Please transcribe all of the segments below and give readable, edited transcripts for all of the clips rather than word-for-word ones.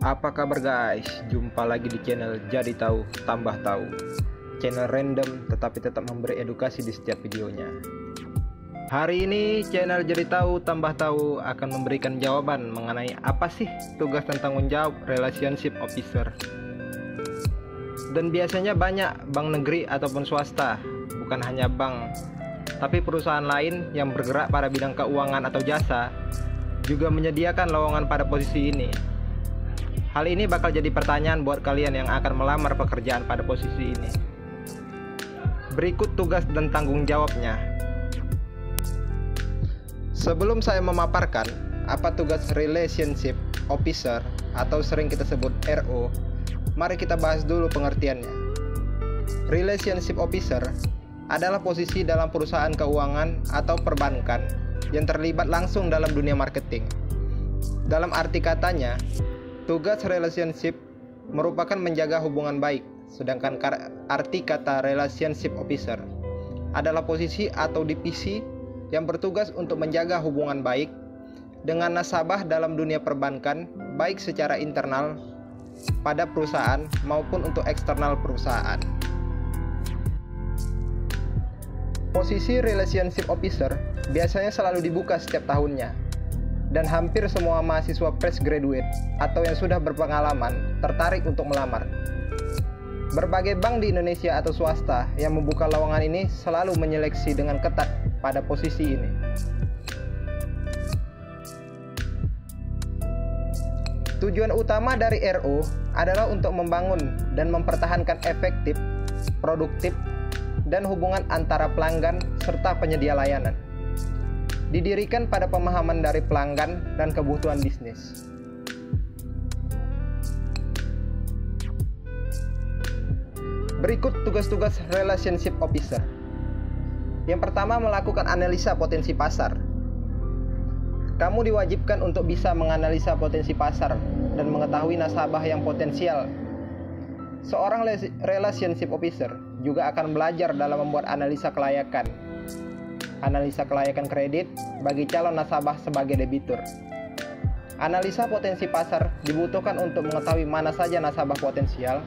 Apa kabar guys? Jumpa lagi di channel Jadi Tahu Tambah Tahu. Channel random tetapi tetap memberi edukasi di setiap videonya. Hari ini channel Jadi Tahu Tambah Tahu akan memberikan jawaban mengenai apa sih tugas dan tanggung jawab relationship officer. Dan biasanya banyak bank negeri ataupun swasta, bukan hanya bank, tapi perusahaan lain yang bergerak pada bidang keuangan atau jasa juga menyediakan lowongan pada posisi ini. Hal ini bakal jadi pertanyaan buat kalian yang akan melamar pekerjaan pada posisi ini. Berikut tugas dan tanggung jawabnya. Sebelum saya memaparkan apa tugas relationship officer atau sering kita sebut RO, mari kita bahas dulu pengertiannya. Relationship officer adalah posisi dalam perusahaan keuangan atau perbankan yang terlibat langsung dalam dunia marketing. Dalam arti katanya, tugas relationship merupakan menjaga hubungan baik, sedangkan arti kata relationship officer adalah posisi atau divisi yang bertugas untuk menjaga hubungan baik dengan nasabah dalam dunia perbankan, baik secara internal pada perusahaan maupun untuk eksternal perusahaan. Posisi relationship officer biasanya selalu dibuka setiap tahunnya, dan hampir semua mahasiswa fresh graduate atau yang sudah berpengalaman tertarik untuk melamar. Berbagai bank di Indonesia atau swasta yang membuka lowongan ini selalu menyeleksi dengan ketat pada posisi ini. Tujuan utama dari RO adalah untuk membangun dan mempertahankan efektif, produktif, dan hubungan antara pelanggan serta penyedia layanan. Didirikan pada pemahaman dari pelanggan dan kebutuhan bisnis. Berikut tugas-tugas relationship officer. Yang pertama, melakukan analisa potensi pasar. Kamu diwajibkan untuk bisa menganalisa potensi pasar dan mengetahui nasabah yang potensial. Seorang relationship officer juga akan belajar dalam membuat analisa kelayakan kredit bagi calon nasabah sebagai debitur. Analisa potensi pasar dibutuhkan untuk mengetahui mana saja nasabah potensial,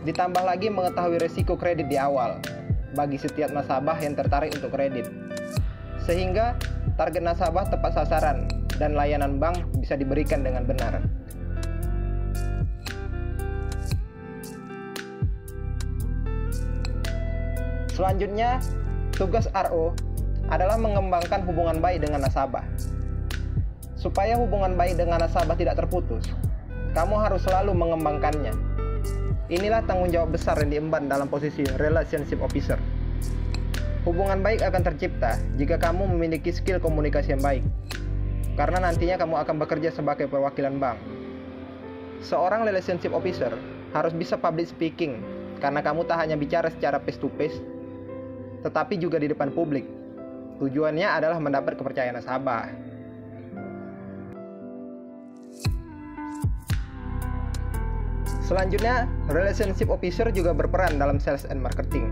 ditambah lagi mengetahui risiko kredit di awal bagi setiap nasabah yang tertarik untuk kredit, sehingga target nasabah tepat sasaran dan layanan bank bisa diberikan dengan benar. Selanjutnya, tugas RO adalah mengembangkan hubungan baik dengan nasabah. Supaya hubungan baik dengan nasabah tidak terputus, kamu harus selalu mengembangkannya. Inilah tanggung jawab besar yang diemban dalam posisi relationship officer. Hubungan baik akan tercipta jika kamu memiliki skill komunikasi yang baik, karena nantinya kamu akan bekerja sebagai perwakilan bank. Seorang relationship officer harus bisa public speaking, karena kamu tak hanya bicara secara face to face, tetapi juga di depan publik. Tujuannya adalah mendapat kepercayaan nasabah. Selanjutnya, relationship officer juga berperan dalam sales and marketing.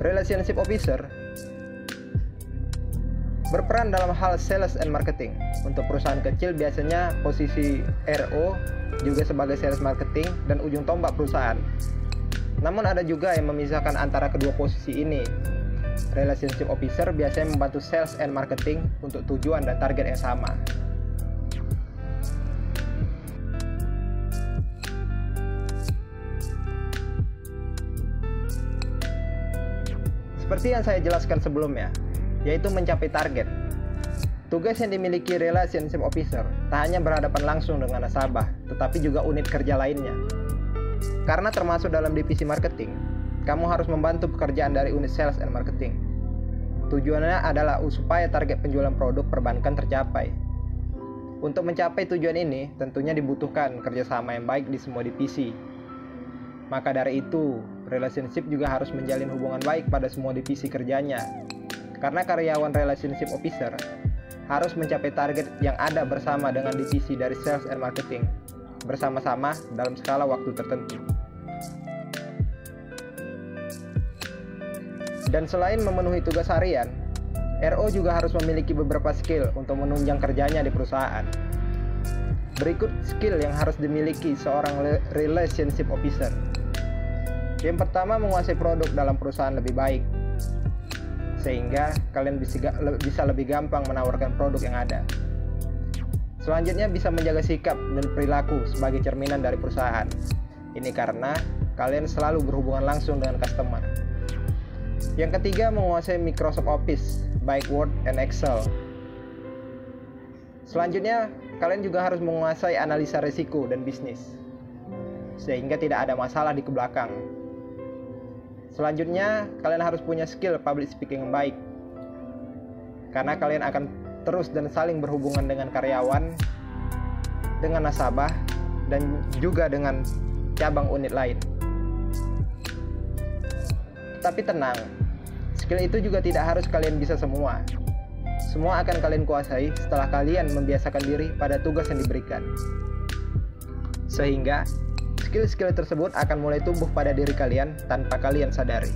Relationship officer berperan dalam hal sales and marketing. Untuk perusahaan kecil biasanya posisi RO juga sebagai sales marketing dan ujung tombak perusahaan. Namun ada juga yang memisahkan antara kedua posisi ini. Relationship officer biasanya membantu sales and marketing untuk tujuan dan target yang sama. Seperti yang saya jelaskan sebelumnya, yaitu mencapai target. Tugas yang dimiliki relationship officer tak hanya berhadapan langsung dengan nasabah, tetapi juga unit kerja lainnya. Karena termasuk dalam divisi marketing, kamu harus membantu pekerjaan dari unit sales and marketing. Tujuannya adalah supaya target penjualan produk perbankan tercapai. Untuk mencapai tujuan ini, tentunya dibutuhkan kerjasama yang baik di semua divisi. Maka dari itu, relationship juga harus menjalin hubungan baik pada semua divisi kerjanya. Karena karyawan relationship officer harus mencapai target yang ada bersama dengan divisi dari sales and marketing, bersama-sama dalam skala waktu tertentu. Dan selain memenuhi tugas harian, RO juga harus memiliki beberapa skill untuk menunjang kerjanya di perusahaan. Berikut skill yang harus dimiliki seorang relationship officer. Yang pertama, menguasai produk dalam perusahaan lebih baik, sehingga kalian bisa lebih gampang menawarkan produk yang ada. Selanjutnya, bisa menjaga sikap dan perilaku sebagai cerminan dari perusahaan. Ini karena kalian selalu berhubungan langsung dengan customer. Yang ketiga, menguasai Microsoft Office, baik Word and Excel. Selanjutnya, kalian juga harus menguasai analisa risiko dan bisnis, sehingga tidak ada masalah di belakang. Selanjutnya, kalian harus punya skill public speaking yang baik, karena kalian akan terus dan saling berhubungan dengan karyawan, dengan nasabah, dan juga dengan cabang unit lain. Tapi tenang, skill itu juga tidak harus kalian bisa semua. Semua akan kalian kuasai setelah kalian membiasakan diri pada tugas yang diberikan. Sehingga, skill-skill tersebut akan mulai tumbuh pada diri kalian tanpa kalian sadari.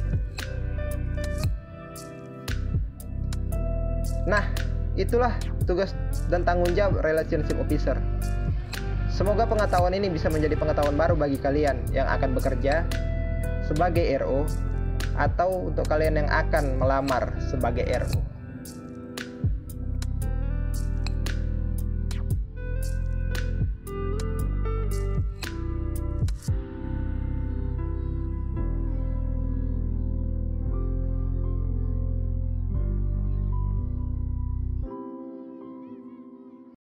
Nah, itulah tugas dan tanggung jawab relationship officer. Semoga pengetahuan ini bisa menjadi pengetahuan baru bagi kalian yang akan bekerja sebagai RO atau untuk kalian yang akan melamar sebagai RO.